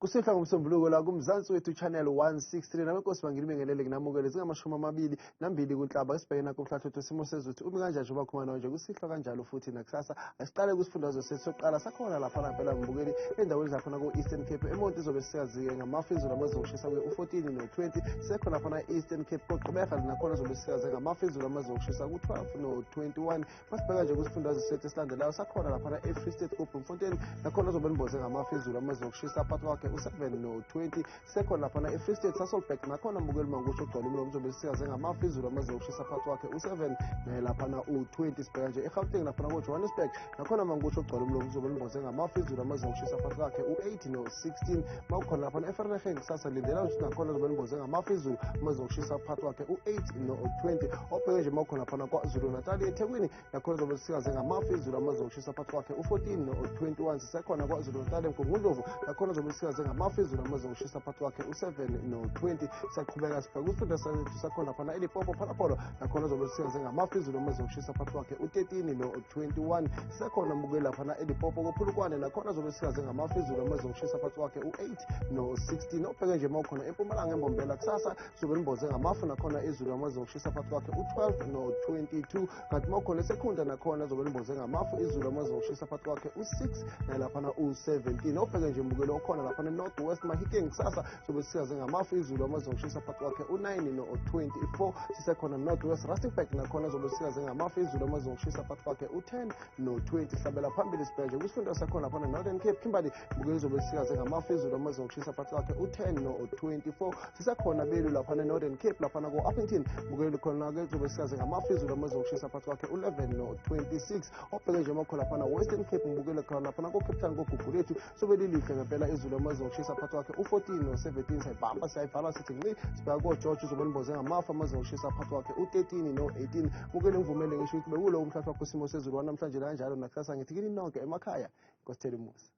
Kusihla ngomsombuluko la kumzansi wethu channel 163 nabenkosi bangilibingelele kunamukele zingamashumi kunhlaba esibhekena kumhlahlo Wesimo Sezulu umi kanjani njengoba khona nje kusihla kanjalo futhi nakusasa asiqale kusifundazwe sethu sokuqala sakhona lapha ngempela mbukeli endaweni zakhona ku Eastern Cape emonti izobe sikaziye ngamafizo lamazokushisa ku14 no20 sekhona lapha Eastern Cape koqhubeka nakhona izobe sikaze ngamafizo lamazokushisa ku12 no21 masibheka nje kusifundazwe sethu esilandelayo sakhona lapha eFree State Fontaine nakhona izobe nimboze ngamafizo lamazokushisa phakathi kwakhe u7 no20 sekhona lapha eFree State Sasolburg nakhona mbukeli mangukusho ugcwala umlomo uzobe sikaze ngamafizo lamazokushisa phakathi kwakhe u7 lapha u20 sibheka nje eGauteng lapha Johannesburg nakhona mangukusho ugcwala umlomo uzobe nimboze ngamafizo lamazokushisa phakathi kwakhe u8 no16 mawukhona lapha eVereeniging kusasa lindela ukuthi nakhona izobe nimboze ngamafizo lamazokushisa phakathi kwakhe u8 no20 obheke nje mawukhona lapha kwaZulu Natal eThekwini nakhona izobe sikaze ngamafizo lamazokushisa phakathi kwakhe u14 no21 sisekhona kwaZulu Natal eMgungundlovu nakhona izobe sikaze ngamafizo lamazokushisa phakathi kwakhe u7 no20 siyaqhubeka sibheka usifunda sethu sakhona lapha eLimpopo Phalapolo nakhona izobe sikaze ngamafizo lamazokushisa phakathi kwakhe u13 no21 sisekhona mbukeli lapha eLimpopo koPhulukwane nakhona izobe sikaze ngamafizo lamazokushisa phakathi kwakhe u8 no16 obheke nje mawukhona eMpumalanga eMbombela kusasa izobe nimboze ngamafu nakhona izulu lamazokushisa phakathi kwakhe u12 no22 kanti mawukhona eSekhunda nakhona izobe nimboze ngamafu izulu lamazokushisa phakathi kwakhe u6 nalapha u17 obheke nje mbukeli okhona lapha eNorth West Mahikeng kusasa izobe sikaze ngamafu izulu lamazokushisa phakathi kwakhe u9 no24 sisekhona North West Rustenburg nakhona izobe sikaze ngamafu izulu lamazokushisa phakathi kwakhe u10 no20 hlabela phambili sibheke kusifunda sakhona lapha eNorthern Cape Kimberley mbukeli izobe sikaze ngamafu izulu lamazokushisa phakathi kwakhe u10 no24 sisekhona belu lapha eNorthern Cape lapha ko-Uppington mbukeli khona ke izobe sikaze ngamafu izulu lamazokushisa phakathi kwakhe u11 no26 obheke nje makhona lapha Western Cape mbukeli khona lapha ko-Cape Town koGugulethu sobe lilihle ngempela izulu lamazokushisa phakathi kwakhe u14 no17 sayibamba siyayivala sithi nci sibheka koJoji uzobe nimboze ngamafu amazokushisa phakathi kwakhe u13 no18 mbukeli ngivumele ngisho ukuthi bekulo umhlahlo wakho Wesimo Sezulu wanamhlanje kanjalo nakusasa ngithi kini nonke emakhaya nkosithele umusa.